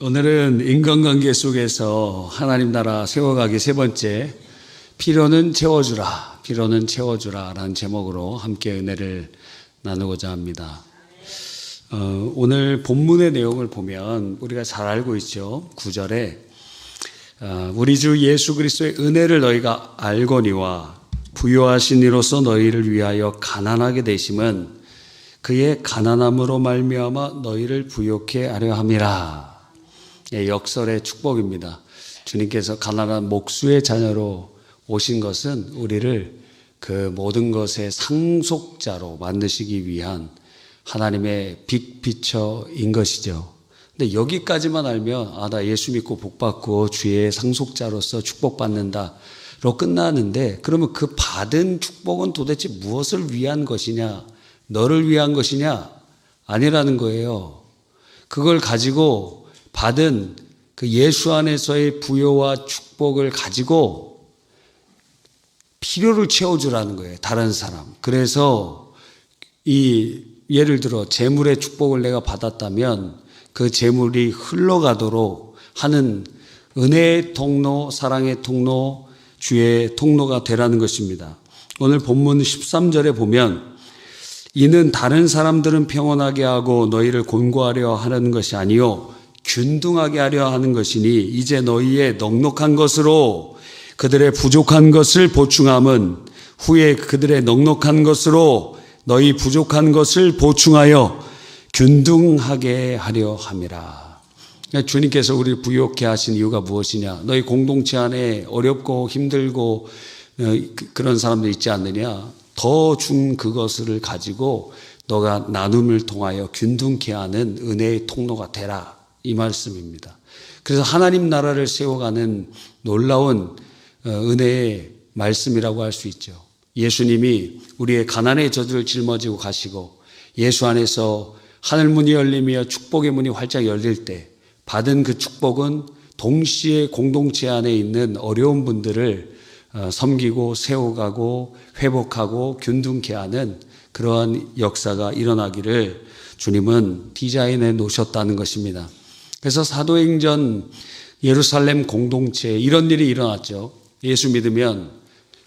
오늘은 인간관계 속에서 하나님 나라 세워가기 세 번째, 필요는 채워주라, 필요는 채워주라 라는 제목으로 함께 은혜를 나누고자 합니다. 오늘 본문의 내용을 보면 우리가 잘 알고 있죠. 9절에 우리 주 예수 그리스도의 은혜를 너희가 알거니와 부요하신 이로써 너희를 위하여 가난하게 되심은 그의 가난함으로 말미암아 너희를 부요케 하려 함이라. 역설의 축복입니다. 주님께서 가난한 목수의 자녀로 오신 것은 우리를 그 모든 것의 상속자로 만드시기 위한 하나님의 빅피처인 것이죠. 근데 여기까지만 알면 나 예수 믿고 복받고 주의 상속자로서 축복받는다로 끝나는데, 그러면 그 받은 축복은 도대체 무엇을 위한 것이냐? 너를 위한 것이냐? 아니라는 거예요. 그걸 가지고 받은 그 예수 안에서의 부요와 축복을 가지고 필요를 채워주라는 거예요. 다른 사람. 그래서 예를 들어 재물의 축복을 내가 받았다면 그 재물이 흘러가도록 하는 은혜의 통로, 사랑의 통로, 주의 통로가 되라는 것입니다. 오늘 본문 13절에 보면 이는 다른 사람들은 평온하게 하고 너희를 곤고하려 하는 것이 아니요 균등하게 하려 하는 것이니 이제 너희의 넉넉한 것으로 그들의 부족한 것을 보충함은 후에 그들의 넉넉한 것으로 너희 부족한 것을 보충하여 균등하게 하려 함이라. 주님께서 우리를 부요케 하신 이유가 무엇이냐? 너희 공동체 안에 어렵고 힘들고 그런 사람들 있지 않느냐? 더 준 그것을 가지고 너가 나눔을 통하여 균등케 하는 은혜의 통로가 되라, 이 말씀입니다. 그래서 하나님 나라를 세워가는 놀라운 은혜의 말씀이라고 할 수 있죠. 예수님이 우리의 가난의 저주를 짊어지고 가시고 예수 안에서 하늘문이 열리며 축복의 문이 활짝 열릴 때 받은 그 축복은 동시에 공동체 안에 있는 어려운 분들을 섬기고 세워가고 회복하고 균등케 하는 그러한 역사가 일어나기를 주님은 디자인해 놓으셨다는 것입니다. 그래서 사도행전 예루살렘 공동체에 이런 일이 일어났죠. 예수 믿으면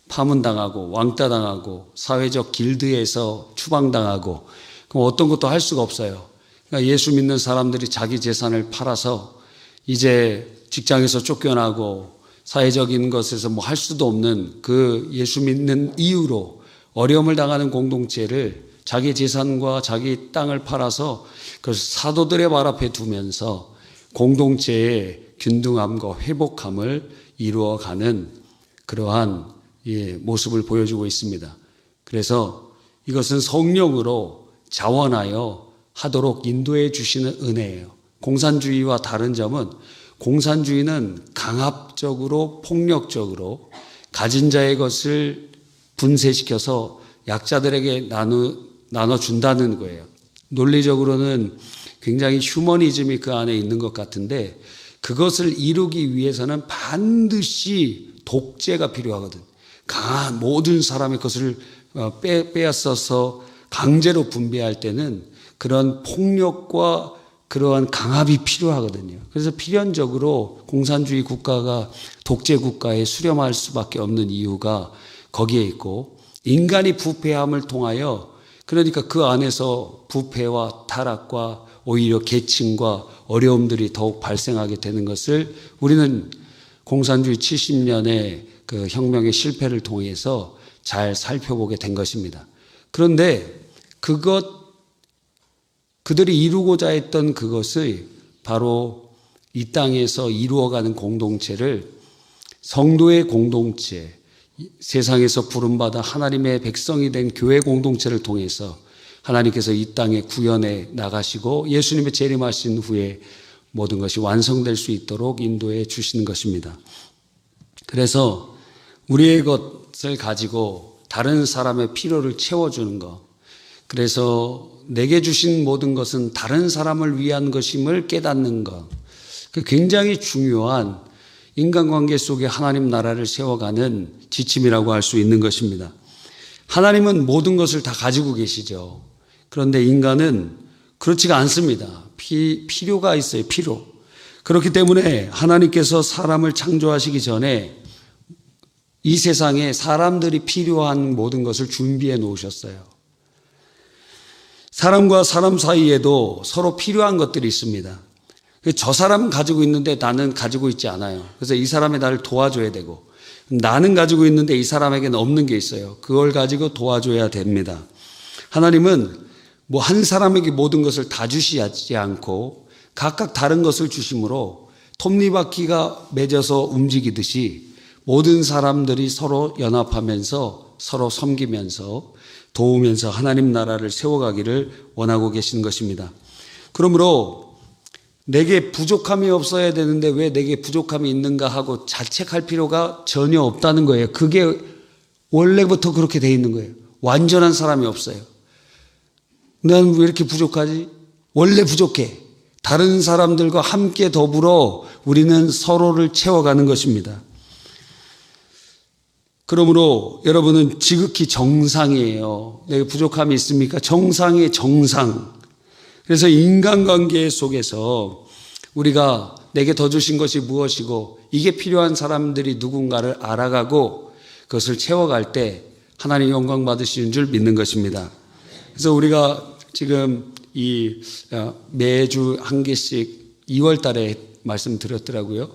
파문당하고 왕따당하고 사회적 길드에서 추방당하고 그럼 어떤 것도 할 수가 없어요. 그러니까 예수 믿는 사람들이 자기 재산을 팔아서 이제 직장에서 쫓겨나고 사회적인 것에서 뭐 할 수도 없는 그 예수 믿는 이유로 어려움을 당하는 공동체를 자기 재산과 자기 땅을 팔아서 그 사도들의 발 앞에 두면서 공동체의 균등함과 회복함을 이루어가는 그러한 모습을 보여주고 있습니다. 그래서 이것은 성령으로 자원하여 하도록 인도해 주시는 은혜예요. 공산주의와 다른 점은 공산주의는 강압적으로 폭력적으로 가진 자의 것을 분쇄시켜서 약자들에게 나눠준다는 거예요. 논리적으로는 굉장히 휴머니즘이 그 안에 있는 것 같은데 그것을 이루기 위해서는 반드시 독재가 필요하거든. 강한 모든 사람의 것을 빼앗아서 강제로 분배할 때는 그런 폭력과 그러한 강압이 필요하거든요. 그래서 필연적으로 공산주의 국가가 독재 국가에 수렴할 수밖에 없는 이유가 거기에 있고, 인간이 부패함을 통하여 그러니까 그 안에서 부패와 타락과 오히려 계층과 어려움들이 더욱 발생하게 되는 것을 우리는 공산주의 70년의 그 혁명의 실패를 통해서 잘 살펴보게 된 것입니다. 그런데 그들이 이루고자 했던 그것을 바로 이 땅에서 이루어가는 공동체를 성도의 공동체, 세상에서 부름받아 하나님의 백성이 된 교회 공동체를 통해서 하나님께서 이 땅에 구현해 나가시고 예수님의 재림하신 후에 모든 것이 완성될 수 있도록 인도해 주시는 것입니다. 그래서 우리의 것을 가지고 다른 사람의 필요를 채워주는 것, 그래서 내게 주신 모든 것은 다른 사람을 위한 것임을 깨닫는 것, 그 굉장히 중요한 인간관계 속에 하나님 나라를 세워가는 지침이라고 할 수 있는 것입니다. 하나님은 모든 것을 다 가지고 계시죠. 그런데 인간은 그렇지가 않습니다. 필요가 있어요. 필요. 그렇기 때문에 하나님께서 사람을 창조하시기 전에 이 세상에 사람들이 필요한 모든 것을 준비해 놓으셨어요. 사람과 사람 사이에도 서로 필요한 것들이 있습니다. 저 사람은 가지고 있는데 나는 가지고 있지 않아요. 그래서 이 사람이 나를 도와줘야 되고, 나는 가지고 있는데 이 사람에게는 없는 게 있어요. 그걸 가지고 도와줘야 됩니다. 하나님은 뭐 한 사람에게 모든 것을 다 주시지 않고 각각 다른 것을 주심으로 톱니바퀴가 맺어서 움직이듯이 모든 사람들이 서로 연합하면서 서로 섬기면서 도우면서 하나님 나라를 세워가기를 원하고 계신 것입니다. 그러므로 내게 부족함이 없어야 되는데 왜 내게 부족함이 있는가 하고 자책할 필요가 전혀 없다는 거예요. 그게 원래부터 그렇게 돼 있는 거예요. 완전한 사람이 없어요. 난 왜 이렇게 부족하지? 원래 부족해. 다른 사람들과 함께 더불어 우리는 서로를 채워가는 것입니다. 그러므로 여러분은 지극히 정상이에요. 내가 부족함이 있습니까? 정상의 정상. 그래서 인간관계 속에서 우리가 내게 더 주신 것이 무엇이고 이게 필요한 사람들이 누군가를 알아가고 그것을 채워갈 때 하나님 영광 받으시는 줄 믿는 것입니다. 그래서 우리가 지금 이 매주 한 개씩 2월 달에 말씀드렸더라고요.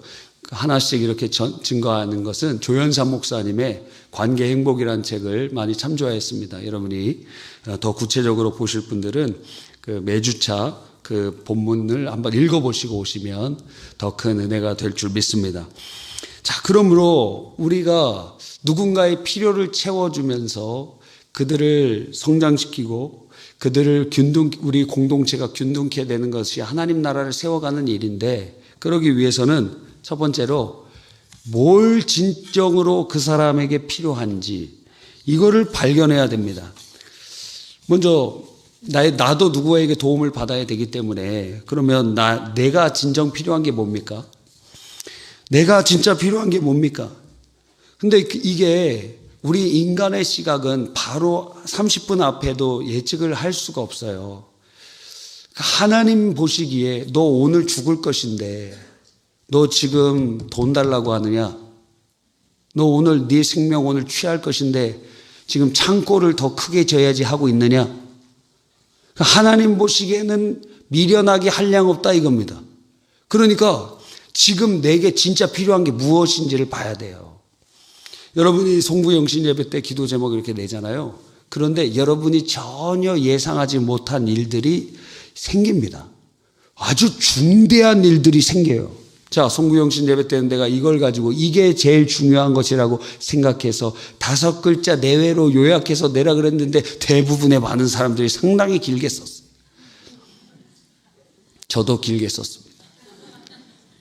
하나씩 이렇게 증거하는 것은 조연삼 목사님의 관계 행복이라는 책을 많이 참조하였습니다. 여러분이 더 구체적으로 보실 분들은 그 매주차 그 본문을 한번 읽어보시고 오시면 더 큰 은혜가 될 줄 믿습니다. 자, 그러므로 우리가 누군가의 필요를 채워주면서 그들을 성장시키고 그들을 우리 공동체가 균등케 되는 것이 하나님 나라를 세워가는 일인데, 그러기 위해서는 첫 번째로 뭘 진정으로 그 사람에게 필요한지 이거를 발견해야 됩니다. 먼저 나도 누구에게 도움을 받아야 되기 때문에, 그러면 내가 진정 필요한 게 뭡니까? 내가 진짜 필요한 게 뭡니까? 근데 이게 우리 인간의 시각은 바로 30분 앞에도 예측을 할 수가 없어요. 하나님 보시기에 너 오늘 죽을 것인데 너 지금 돈 달라고 하느냐? 너 오늘 네 생명 오늘 취할 것인데 지금 창고를 더 크게 져야지 하고 있느냐? 하나님 보시기에는 미련하게 한량 없다 이겁니다. 그러니까 지금 내게 진짜 필요한 게 무엇인지를 봐야 돼요. 여러분이 송구영신 예배 때 기도 제목 이렇게 내잖아요. 그런데 여러분이 전혀 예상하지 못한 일들이 생깁니다. 아주 중대한 일들이 생겨요. 자, 송구영신 예배 때는 내가 이걸 가지고 이게 제일 중요한 것이라고 생각해서 5글자 내외로 요약해서 내라 그랬는데 대부분의 많은 사람들이 상당히 길게 썼어요. 저도 길게 썼습니다.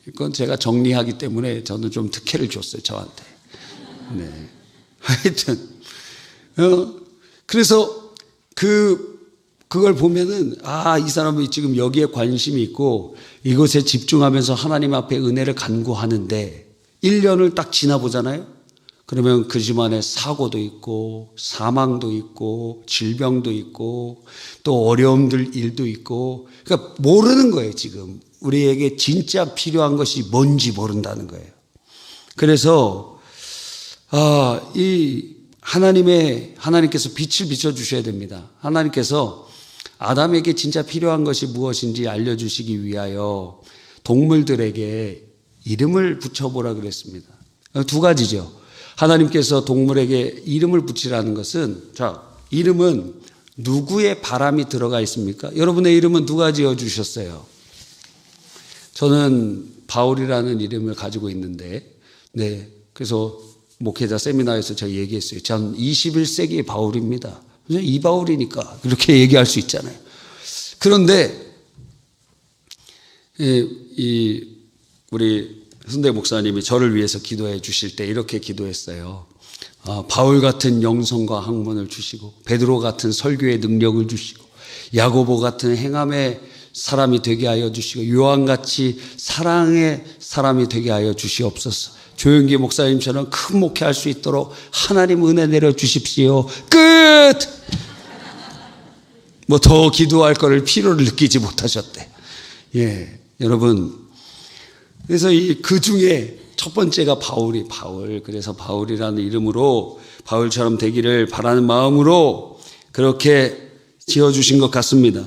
이건 제가 정리하기 때문에 저는 좀 특혜를 줬어요, 저한테. 네. 하여튼, 그래서 그걸 보면은, 이 사람이 지금 여기에 관심이 있고 이것에 집중하면서 하나님 앞에 은혜를 간구하는데 1년을 딱 지나보잖아요. 그러면 그 집안에 사고도 있고 사망도 있고 질병도 있고 또 어려움들 일도 있고, 그러니까 모르는 거예요. 지금 우리에게 진짜 필요한 것이 뭔지 모른다는 거예요. 그래서 하나님께서 빛을 비춰주셔야 됩니다. 하나님께서 아담에게 진짜 필요한 것이 무엇인지 알려주시기 위하여 동물들에게 이름을 붙여보라 그랬습니다. 2가지죠. 하나님께서 동물에게 이름을 붙이라는 것은, 자, 이름은 누구의 바람이 들어가 있습니까? 여러분의 이름은 누가 지어주셨어요? 저는 바울이라는 이름을 가지고 있는데, 네. 그래서 목회자 세미나에서 제가 얘기했어요. 전 21세기의 바울입니다. 이 바울이니까 그렇게 얘기할 수 있잖아요. 그런데 우리 순대 목사님이 저를 위해서 기도해 주실 때 이렇게 기도했어요. 바울 같은 영성과 학문을 주시고 베드로 같은 설교의 능력을 주시고 야고보 같은 행함의 사람이 되게 하여 주시고 요한같이 사랑의 사람이 되게 하여 주시옵소서. 조영기 목사님처럼 큰 목회할 수 있도록 하나님 은혜 내려 주십시오. 끝! 뭐 더 기도할 거를 필요를 느끼지 못하셨대. 예, 여러분, 그래서 그 중에 첫 번째가 바울. 그래서 바울이라는 이름으로 바울처럼 되기를 바라는 마음으로 그렇게 지어주신 것 같습니다.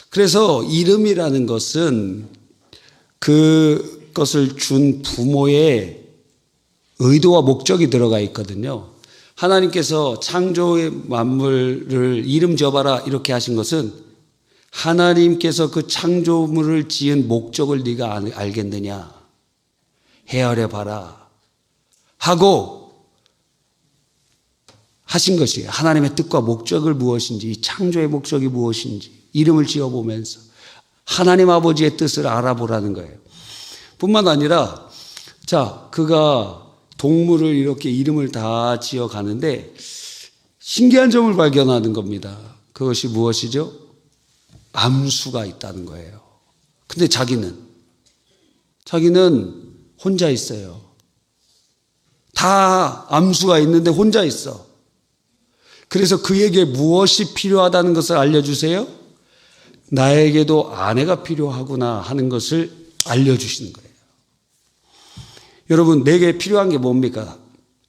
그래서 이름이라는 것은 그것을 준 부모의 의도와 목적이 들어가 있거든요. 하나님께서 창조의 만물을 이름 지어봐라 이렇게 하신 것은 하나님께서 그 창조물을 지은 목적을 네가 알겠느냐, 헤아려봐라 하고 하신 것이에요. 하나님의 뜻과 목적을 무엇인지, 이 창조의 목적이 무엇인지 이름을 지어보면서 하나님 아버지의 뜻을 알아보라는 거예요. 뿐만 아니라 그가 동물을 이렇게 이름을 다 지어가는데 신기한 점을 발견하는 겁니다. 그것이 무엇이죠? 암수가 있다는 거예요. 근데 자기는 혼자 있어요. 다 암수가 있는데 혼자 있어. 그래서 그에게 무엇이 필요하다는 것을 알려주세요. 나에게도 아내가 필요하구나 하는 것을 알려주시는 거예요. 여러분, 내게 필요한 게 뭡니까?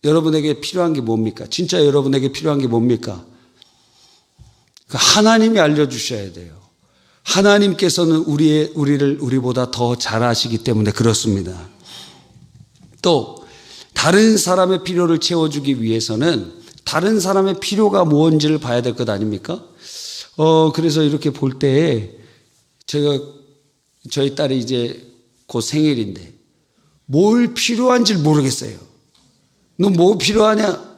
여러분에게 필요한 게 뭡니까? 진짜 여러분에게 필요한 게 뭡니까? 하나님이 알려주셔야 돼요. 하나님께서는 우리를 우리보다 더 잘 아시기 때문에 그렇습니다. 또 다른 사람의 필요를 채워주기 위해서는 다른 사람의 필요가 뭔지를 봐야 될 것 아닙니까? 그래서 이렇게 볼 때 저희 딸이 이제 곧 생일인데 뭘 필요한지 모르겠어요. 너 뭐 필요하냐?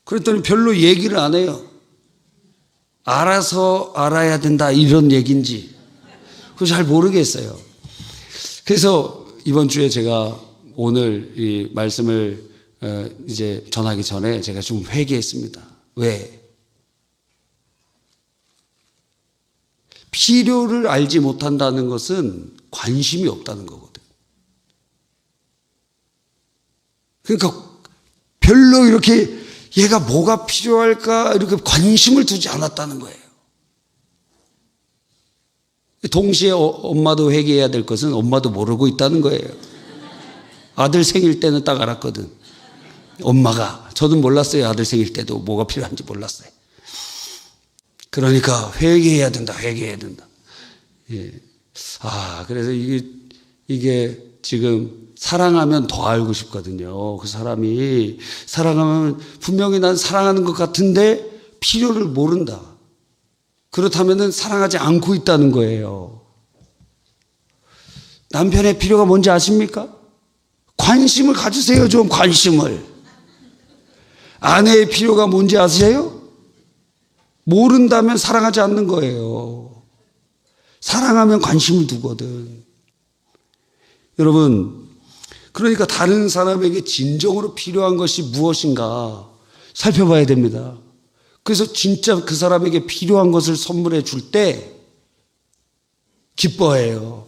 그랬더니 별로 얘기를 안 해요. 알아서 알아야 된다 이런 얘기인지 그거 잘 모르겠어요. 그래서 이번 주에 제가 오늘 이 말씀을 이제 전하기 전에 제가 좀 회개했습니다. 왜? 필요를 알지 못한다는 것은 관심이 없다는 거거든. 그러니까 별로 이렇게 얘가 뭐가 필요할까 이렇게 관심을 두지 않았다는 거예요. 동시에 엄마도 회개해야 될 것은 엄마도 모르고 있다는 거예요. 아들 생일 때는 딱 알았거든. 엄마가. 저는 몰랐어요. 아들 생일 때도 뭐가 필요한지 몰랐어요. 그러니까 회개해야 된다. 예. 그래서 이게 지금 사랑하면 더 알고 싶거든요. 그 사람이 사랑하면 분명히 난 사랑하는 것 같은데 필요를 모른다. 그렇다면 사랑하지 않고 있다는 거예요. 남편의 필요가 뭔지 아십니까? 관심을 가지세요. 좀 관심을. 아내의 필요가 뭔지 아세요? 모른다면 사랑하지 않는 거예요. 사랑하면 관심을 두거든. 여러분, 그러니까 다른 사람에게 진정으로 필요한 것이 무엇인가 살펴봐야 됩니다. 그래서 진짜 그 사람에게 필요한 것을 선물해 줄 때 기뻐해요.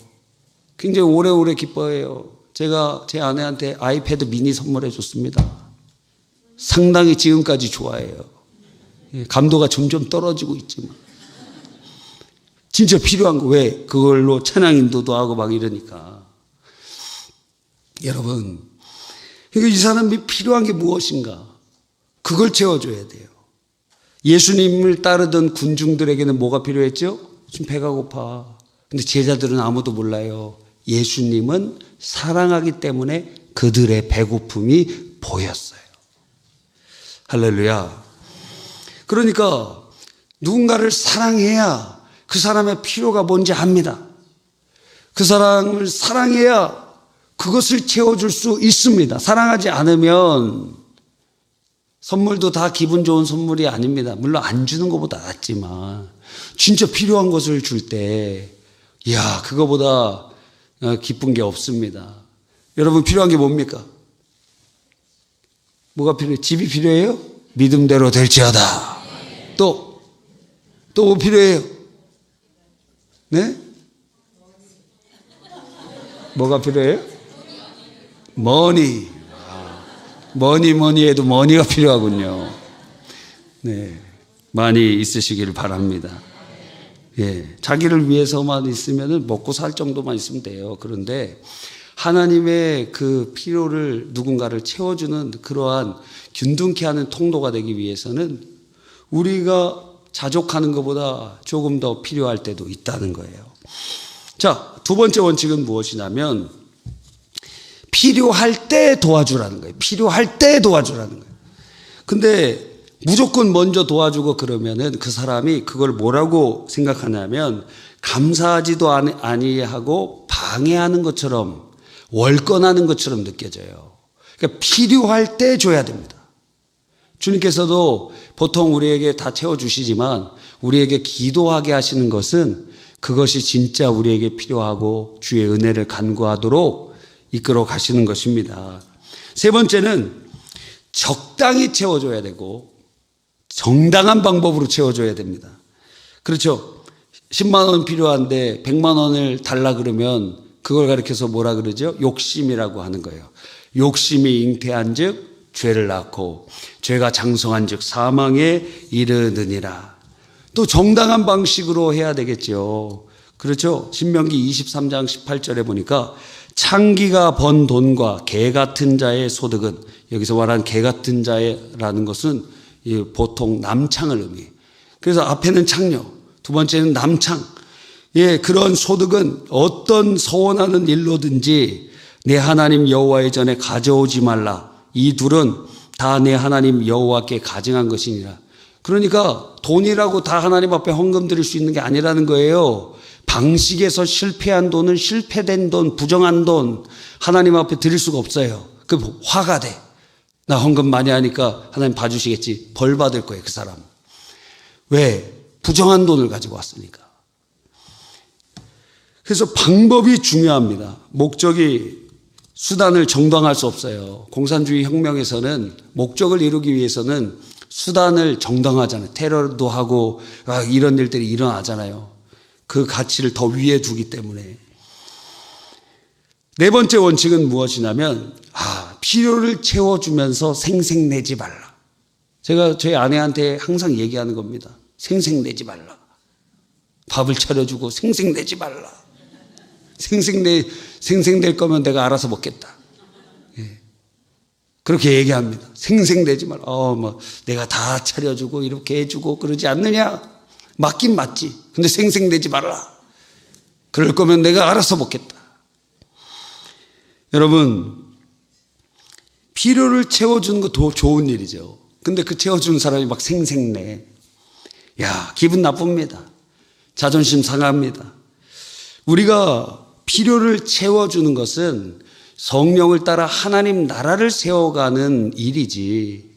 굉장히 오래오래 기뻐해요. 제가 제 아내한테 아이패드 미니 선물해 줬습니다. 상당히 지금까지 좋아해요. 감도가 점점 떨어지고 있지만 진짜 필요한 거. 왜? 그걸로 찬양 인도도 하고 막 이러니까. 여러분, 이 사람이 필요한 게 무엇인가? 그걸 채워줘야 돼요. 예수님을 따르던 군중들에게는 뭐가 필요했죠? 지금 배가 고파. 근데 제자들은 아무도 몰라요. 예수님은 사랑하기 때문에 그들의 배고픔이 보였어요. 할렐루야. 그러니까 누군가를 사랑해야 그 사람의 필요가 뭔지 압니다. 그 사람을 사랑해야 그것을 채워줄 수 있습니다. 사랑하지 않으면 선물도 다 기분 좋은 선물이 아닙니다. 물론 안 주는 것보다 낫지만 진짜 필요한 것을 줄 때 그거보다 기쁜 게 없습니다. 여러분, 필요한 게 뭡니까? 뭐가 필요해요? 집이 필요해요? 믿음대로 될지어다. 또 뭐 필요해요? 네? 뭐가 필요해요? 머니. 머니 해도 머니가 필요하군요. 네. 많이 있으시기를 바랍니다. 자기를 위해서만 있으면 먹고 살 정도만 있으면 돼요. 그런데 하나님의 그 필요를 누군가를 채워주는 그러한 균등케 하는 통로가 되기 위해서는 우리가 자족하는 것보다 조금 더 필요할 때도 있다는 거예요. 자, 두 번째 원칙은 무엇이냐면 필요할 때 도와주라는 거예요. 필요할 때 도와주라는 거예요. 근데 무조건 먼저 도와주고 그러면은 그 사람이 그걸 뭐라고 생각하냐면 감사하지도 아니하고 방해하는 것처럼 월권하는 것처럼 느껴져요. 그러니까 필요할 때 줘야 됩니다. 주님께서도 보통 우리에게 다 채워주시지만 우리에게 기도하게 하시는 것은 그것이 진짜 우리에게 필요하고 주의 은혜를 간구하도록 이끌어 가시는 것입니다. 세 번째는 적당히 채워줘야 되고 정당한 방법으로 채워줘야 됩니다. 그렇죠. 10만 원 필요한데 100만 원을 달라 그러면 그걸 가리켜서 뭐라 그러죠? 욕심이라고 하는 거예요. 욕심이 잉태한 즉 죄를 낳고 죄가 장성한 즉 사망에 이르느니라. 또 정당한 방식으로 해야 되겠죠. 그렇죠. 신명기 23장 18절에 보니까 창기가 번 돈과 개 같은 자의 소득은, 여기서 말한 개 같은 자라는 것은 보통 남창을 의미해요. 그래서 앞에는 창녀, 두 번째는 남창. 그런 소득은 어떤 서원하는 일로든지 내 하나님 여호와의 전에 가져오지 말라. 이 둘은 다 내 하나님 여호와께 가증한 것이니라. 그러니까 돈이라고 다 하나님 앞에 헌금 드릴 수 있는 게 아니라는 거예요. 방식에서 실패한 돈은 실패된 돈, 부정한 돈 하나님 앞에 드릴 수가 없어요. 그 화가 돼. 나 헌금 많이 하니까 하나님 봐주시겠지. 벌 받을 거예요, 그 사람. 왜? 부정한 돈을 가지고 왔으니까. 그래서 방법이 중요합니다. 목적이 수단을 정당할 수 없어요. 공산주의 혁명에서는 목적을 이루기 위해서는 수단을 정당하잖아요. 테러도 하고 이런 일들이 일어나잖아요. 그 가치를 더 위에 두기 때문에. 네 번째 원칙은 무엇이냐면 필요를 채워주면서 생색내지 말라. 제가 저희 아내한테 항상 얘기하는 겁니다. 생색내지 말라. 밥을 차려주고 생색내지 말라. 생색낼 거면 내가 알아서 먹겠다. 그렇게 얘기합니다. 생색내지 말라. 내가 다 차려주고 이렇게 해주고 그러지 않느냐? 맞긴 맞지. 근데 생색내지 말라. 그럴 거면 내가 알아서 먹겠다. 여러분, 필요를 채워주는 것도 좋은 일이죠. 근데 그 채워주는 사람이 막 생색내. 기분 나쁩니다. 자존심 상합니다. 우리가 필요를 채워주는 것은 성령을 따라 하나님 나라를 세워가는 일이지,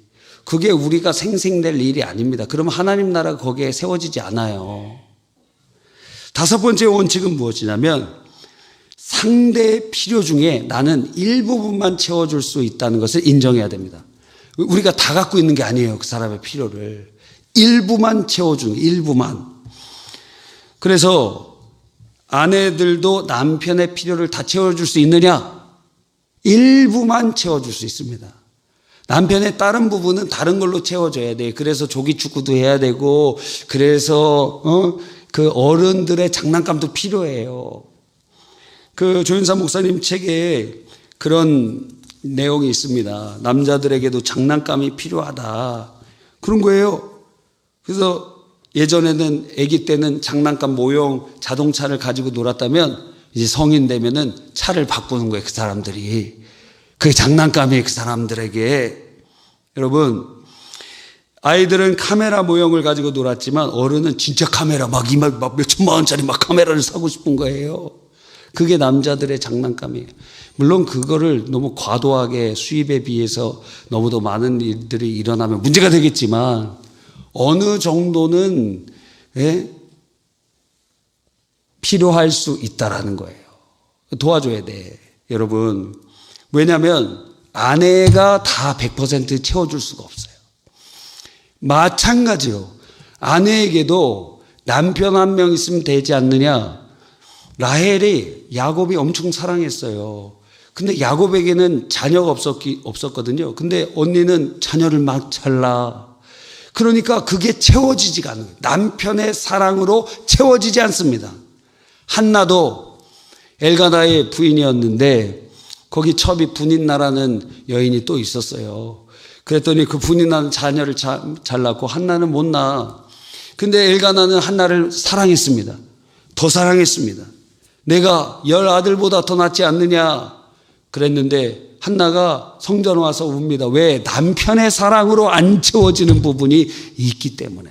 그게 우리가 생색낼 일이 아닙니다. 그러면 하나님 나라가 거기에 세워지지 않아요. 다섯 번째 원칙은 무엇이냐면 상대의 필요 중에 나는 일부분만 채워줄 수 있다는 것을 인정해야 됩니다. 우리가 다 갖고 있는 게 아니에요. 그 사람의 필요를. 일부만 채워주는, 일부만. 그래서 아내들도 남편의 필요를 다 채워줄 수 있느냐? 일부만 채워줄 수 있습니다. 남편의 다른 부분은 다른 걸로 채워줘야 돼. 그래서 조기축구도 해야 되고, 그래서 그 어른들의 장난감도 필요해요. 그 조윤사 목사님 책에 그런 내용이 있습니다. 남자들에게도 장난감이 필요하다. 그런 거예요. 그래서 예전에는 아기 때는 장난감 모형 자동차를 가지고 놀았다면 이제 성인 되면은 차를 바꾸는 거예요. 그 사람들이. 그게 장난감이에요. 그 사람들에게. 여러분, 아이들은 카메라 모형을 가지고 놀았지만 어른은 진짜 카메라 막 몇천만 원짜리 막 카메라를 사고 싶은 거예요. 그게 남자들의 장난감이에요. 물론 그거를 너무 과도하게 수입에 비해서 너무도 많은 일들이 일어나면 문제가 되겠지만 어느 정도는 필요할 수 있다라는 거예요. 도와줘야 돼, 여러분. 왜냐하면 아내가 다 100% 채워줄 수가 없어요. 마찬가지로 아내에게도 남편 한 명 있으면 되지 않느냐. 라헬이 야곱이 엄청 사랑했어요. 근데 야곱에게는 자녀가 없었거든요. 근데 언니는 자녀를 막 잘라. 그러니까 그게 채워지지가 않아요. 남편의 사랑으로 채워지지 않습니다. 한나도 엘가나의 부인이었는데 거기 첩이 분인나라는 여인이 또 있었어요. 그랬더니 그 분인나는 자녀를 잘 낳고 한나는 못 낳아. 근데 엘가나는 한나를 사랑했습니다. 더 사랑했습니다. 내가 10아들보다 더 낫지 않느냐 그랬는데 한나가 성전 와서 웁니다. 왜? 남편의 사랑으로 안 채워지는 부분이 있기 때문에.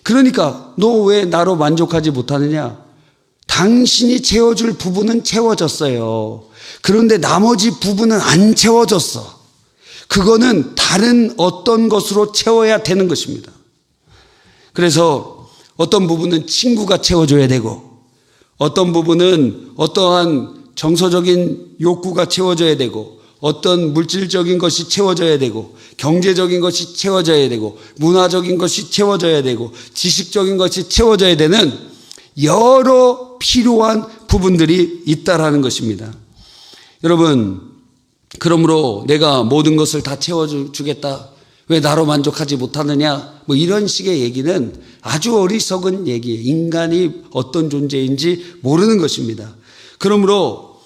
그러니까 너 왜 나로 만족하지 못하느냐? 당신이 채워줄 부분은 채워졌어요. 그런데 나머지 부분은 안 채워졌어. 그거는 다른 어떤 것으로 채워야 되는 것입니다. 그래서 어떤 부분은 친구가 채워줘야 되고, 어떤 부분은 어떠한 정서적인 욕구가 채워져야 되고, 어떤 물질적인 것이 채워져야 되고, 경제적인 것이 채워져야 되고, 문화적인 것이 채워져야 되고, 지식적인 것이 채워져야 되는 여러 필요한 부분들이 있다라는 것입니다. 여러분, 그러므로 내가 모든 것을 다 채워주겠다. 왜 나로 만족하지 못하느냐? 뭐 이런 식의 얘기는 아주 어리석은 얘기예요. 인간이 어떤 존재인지 모르는 것입니다. 그러므로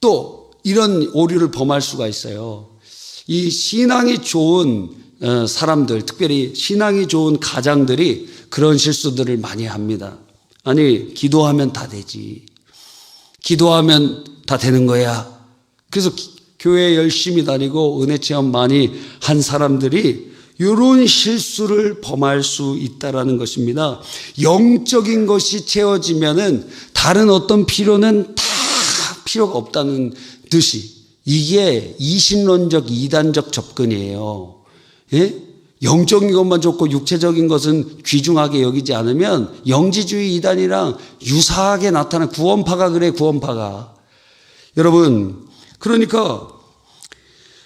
또 이런 오류를 범할 수가 있어요. 이 신앙이 좋은 사람들, 특별히 신앙이 좋은 가장들이 그런 실수들을 많이 합니다. 아니, 기도하면 다 되지. 기도하면 다 되는 거야. 그래서 교회 열심히 다니고 은혜 체험 많이 한 사람들이 이런 실수를 범할 수 있다라는 것입니다. 영적인 것이 채워지면은 다른 어떤 필요는 다 필요가 없다는 듯이, 이게 이신론적 이단적 접근이에요. 예? 영적인 것만 좋고 육체적인 것은 귀중하게 여기지 않으면 영지주의 이단이랑 유사하게 나타나는 구원파가 그래, 구원파가. 여러분, 그러니까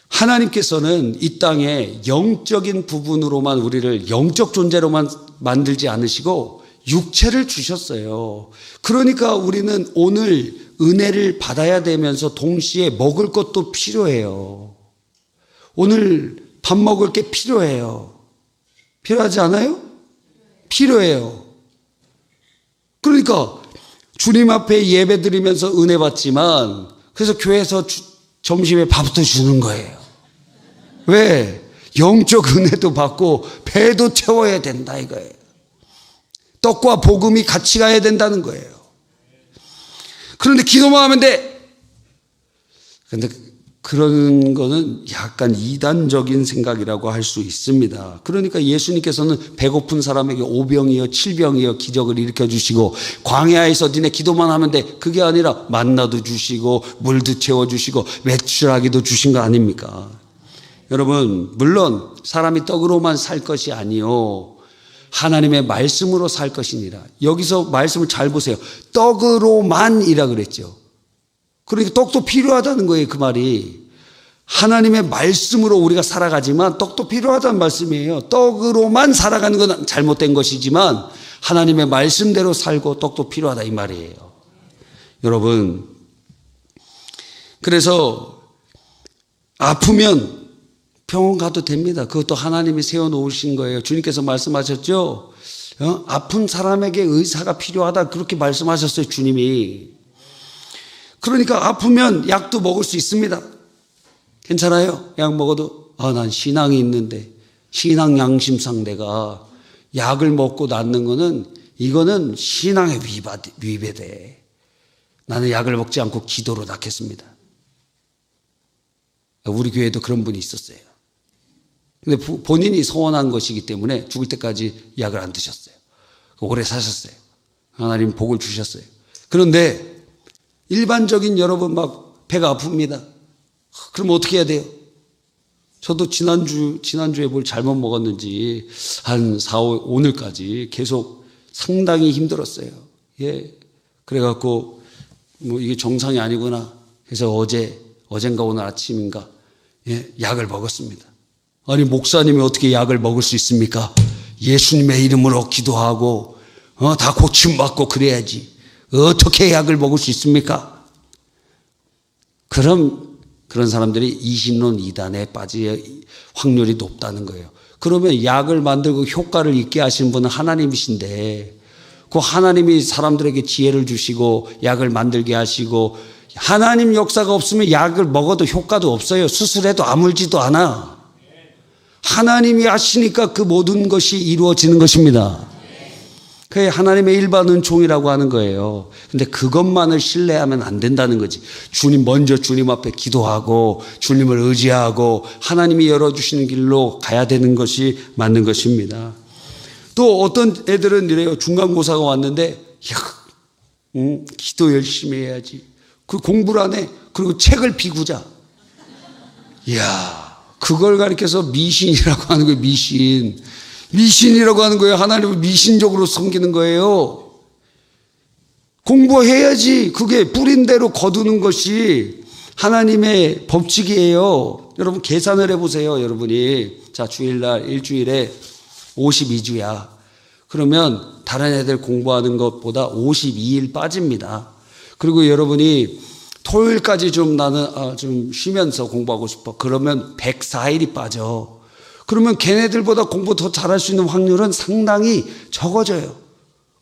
하나님께서는 이 땅에 영적인 부분으로만 우리를 영적 존재로만 만들지 않으시고 육체를 주셨어요. 그러니까 우리는 오늘 은혜를 받아야 되면서 동시에 먹을 것도 필요해요. 오늘 밥 먹을 게 필요해요. 필요하지 않아요? 필요해요. 그러니까 주님 앞에 예배 드리면서 은혜 받지만, 그래서 교회에서 점심에 밥도 주는 거예요. 왜? 영적 은혜도 받고 배도 채워야 된다 이거예요. 떡과 복음이 같이 가야 된다는 거예요. 그런데 기도만 하면 돼. 그런데 그런 거는 약간 이단적인 생각이라고 할 수 있습니다. 그러니까 예수님께서는 배고픈 사람에게 5병이요 7병이요 기적을 일으켜 주시고, 광야에서 니네 기도만 하면 돼, 그게 아니라 만나도 주시고 물도 채워주시고 매출하기도 주신 거 아닙니까? 여러분, 물론 사람이 떡으로만 살 것이 아니요 하나님의 말씀으로 살 것이니라. 여기서 말씀을 잘 보세요. 떡으로만이라 그랬죠. 그러니까 떡도 필요하다는 거예요, 그 말이. 하나님의 말씀으로 우리가 살아가지만 떡도 필요하다는 말씀이에요. 떡으로만 살아가는 건 잘못된 것이지만 하나님의 말씀대로 살고 떡도 필요하다 이 말이에요. 여러분, 그래서 아프면 병원 가도 됩니다. 그것도 하나님이 세워놓으신 거예요. 주님께서 말씀하셨죠. 아픈 사람에게 의사가 필요하다 그렇게 말씀하셨어요, 주님이. 그러니까 아프면 약도 먹을 수 있습니다. 괜찮아요? 약 먹어도 난 신앙이 있는데, 신앙 양심상 내가 약을 먹고 낫는 거는, 이거는 신앙에 위배돼. 나는 약을 먹지 않고 기도로 낫겠습니다. 우리 교회에도 그런 분이 있었어요. 근데 본인이 소원한 것이기 때문에 죽을 때까지 약을 안 드셨어요. 오래 사셨어요. 하나님 복을 주셨어요. 그런데 일반적인 여러분 막 배가 아픕니다. 그럼 어떻게 해야 돼요? 저도 지난주에 뭘 잘못 먹었는지 한 오늘까지 계속 상당히 힘들었어요. 예. 그래갖고 이게 정상이 아니구나 해서 어젠가 오늘 아침인가 약을 먹었습니다. 아니, 목사님이 어떻게 약을 먹을 수 있습니까? 예수님의 이름으로 기도하고 다 고침받고 그래야지. 어떻게 약을 먹을 수 있습니까? 그런 사람들이 이신론 이단에 빠질 확률이 높다는 거예요. 그러면 약을 만들고 효과를 있게 하신 분은 하나님이신데, 그 하나님이 사람들에게 지혜를 주시고 약을 만들게 하시고 하나님 역사가 없으면 약을 먹어도 효과도 없어요. 수술해도 아물지도 않아. 하나님이 하시니까 그 모든 것이 이루어지는 것입니다. 그게 하나님의 일반 은총이라고 하는 거예요. 근데 그것만을 신뢰하면 안 된다는 거지. 먼저 주님 앞에 기도하고 주님을 의지하고 하나님이 열어주시는 길로 가야 되는 것이 맞는 것입니다. 또 어떤 애들은 이래요. 중간고사가 왔는데 기도 열심히 해야지. 그 공부를 안 해. 그리고 책을 비구자. 이야, 그걸 가리켜서 미신이라고 하는 거예요. 미신이라고 하는 거예요. 하나님을 미신적으로 섬기는 거예요. 공부해야지. 그게 뿌린 대로 거두는 것이 하나님의 법칙이에요. 여러분 계산을 해보세요. 여러분이 자 주일날 일주일에 52주야. 그러면 다른 애들 공부하는 것보다 52일 빠집니다. 그리고 여러분이 토요일까지 나는 좀 쉬면서 공부하고 싶어. 그러면 104일이 빠져. 그러면 걔네들보다 공부 더 잘할 수 있는 확률은 상당히 적어져요.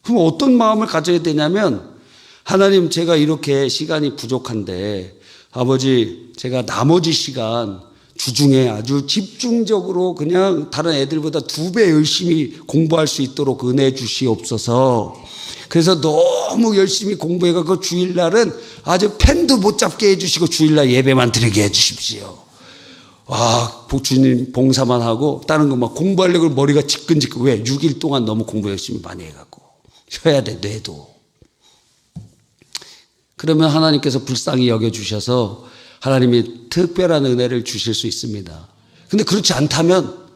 그럼 어떤 마음을 가져야 되냐면 하나님 제가 이렇게 시간이 부족한데 아버지 제가 나머지 시간 주중에 아주 집중적으로 그냥 다른 애들보다 2배 열심히 공부할 수 있도록 은혜 주시옵소서. 그래서 너무 열심히 공부해가지고 주일날은 아주 펜도 못 잡게 해주시고 주일날 예배만 드리게 해주십시오. 와, 주님 봉사만 하고 다른 거 막 공부하려고 머리가 지끈지끈. 왜? 6일 동안 너무 공부 열심히 많이 해갖고 쉬어야 돼, 뇌도. 그러면 하나님께서 불쌍히 여겨주셔서 하나님이 특별한 은혜를 주실 수 있습니다. 근데 그렇지 않다면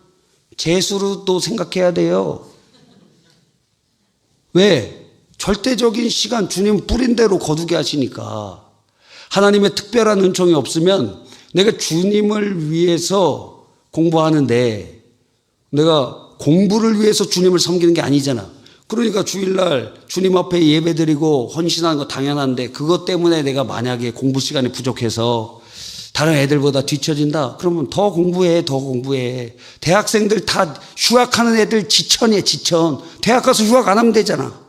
재수로 또 생각해야 돼요. 왜? 절대적인 시간 주님 뿌린 대로 거두게 하시니까. 하나님의 특별한 은총이 없으면 내가 주님을 위해서 공부하는데 내가 공부를 위해서 주님을 섬기는 게 아니잖아. 그러니까 주일날 주님 앞에 예배드리고 헌신하는 거 당연한데 그것 때문에 내가 만약에 공부 시간이 부족해서 다른 애들보다 뒤처진다. 그러면 더 공부해. 대학생들 다 휴학하는 애들 지천이야, 지천. 대학 가서 휴학 안 하면 되잖아.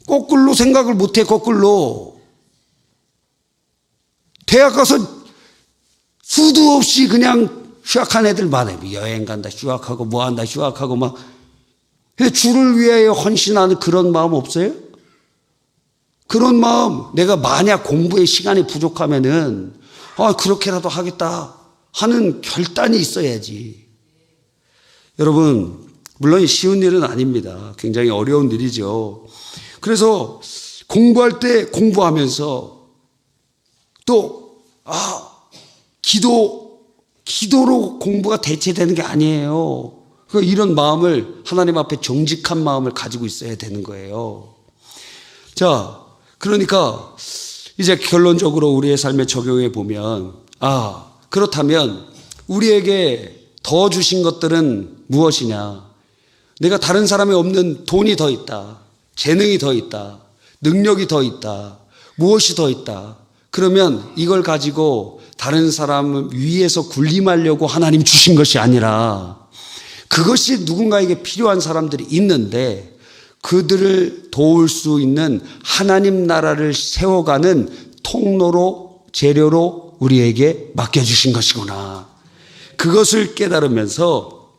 거꾸로 생각을 못해, 거꾸로. 대학 가서 수도 없이 그냥 휴학한 애들 많아요. 여행 간다, 휴학하고, 뭐 한다, 휴학하고 막. 주를 위하여 헌신하는 그런 마음 없어요? 그런 마음, 내가 만약 공부에 시간이 부족하면은, 그렇게라도 하겠다 하는 결단이 있어야지. 여러분, 물론 쉬운 일은 아닙니다. 굉장히 어려운 일이죠. 그래서 공부할 때 공부하면서 또, 기도로 공부가 대체되는 게 아니에요. 이런 마음을 하나님 앞에 정직한 마음을 가지고 있어야 되는 거예요. 자, 그러니까 이제 결론적으로 우리의 삶에 적용해 보면 그렇다면 우리에게 더 주신 것들은 무엇이냐? 내가 다른 사람이 없는 돈이 더 있다. 재능이 더 있다. 능력이 더 있다. 무엇이 더 있다. 그러면 이걸 가지고 다른 사람 위에서 군림하려고 하나님 주신 것이 아니라 그것이 누군가에게 필요한 사람들이 있는데 그들을 도울 수 있는 하나님 나라를 세워가는 통로로 재료로 우리에게 맡겨주신 것이구나. 그것을 깨달으면서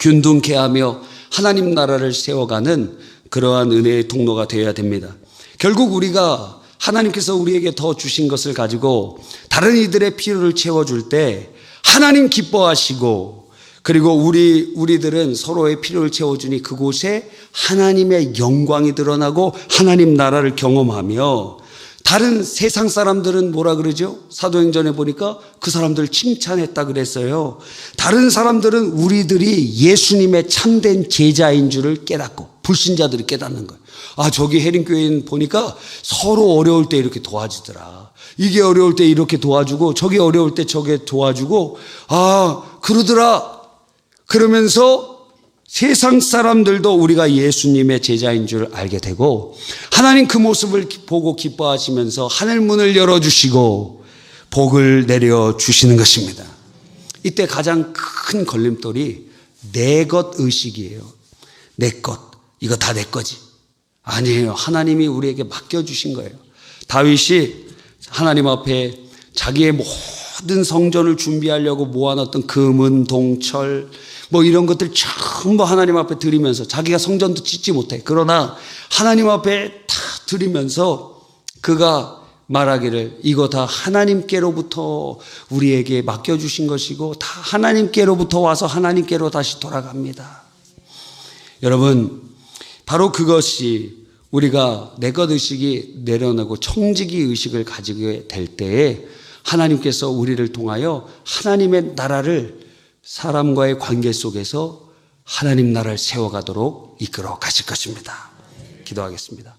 균등케 하며 하나님 나라를 세워가는 그러한 은혜의 통로가 되어야 됩니다. 결국 우리가 하나님께서 우리에게 더 주신 것을 가지고 다른 이들의 필요를 채워줄 때 하나님 기뻐하시고 그리고 우리들은 서로의 필요를 채워주니 그곳에 하나님의 영광이 드러나고 하나님 나라를 경험하며 다른 세상 사람들은 뭐라 그러죠? 사도행전에 보니까 그 사람들을 칭찬했다 그랬어요. 다른 사람들은 우리들이 예수님의 참된 제자인 줄을 깨닫고 불신자들이 깨닫는 거예요. 저기 해림교인 보니까 서로 어려울 때 이렇게 도와주더라. 이게 어려울 때 이렇게 도와주고 저게 어려울 때 저게 도와주고 그러더라. 그러면서 세상 사람들도 우리가 예수님의 제자인 줄 알게 되고 하나님 그 모습을 보고 기뻐하시면서 하늘 문을 열어주시고 복을 내려주시는 것입니다. 이때 가장 큰 걸림돌이 내 것 의식이에요. 내 것. 이거 다 내 거지. 아니에요. 하나님이 우리에게 맡겨주신 거예요. 다윗이 하나님 앞에 자기의 모든 성전을 준비하려고 모아놨던 금은, 동철, 이런 것들 전부 하나님 앞에 드리면서 자기가 성전도 짓지 못해. 그러나 하나님 앞에 다 드리면서 그가 말하기를 이거 다 하나님께로부터 우리에게 맡겨주신 것이고 다 하나님께로부터 와서 하나님께로 다시 돌아갑니다. 여러분, 바로 그것이 우리가 내 것 의식이 내려놓고 청지기 의식을 가지게 될 때에 하나님께서 우리를 통하여 하나님의 나라를 사람과의 관계 속에서 하나님 나라를 세워가도록 이끌어 가실 것입니다. 기도하겠습니다.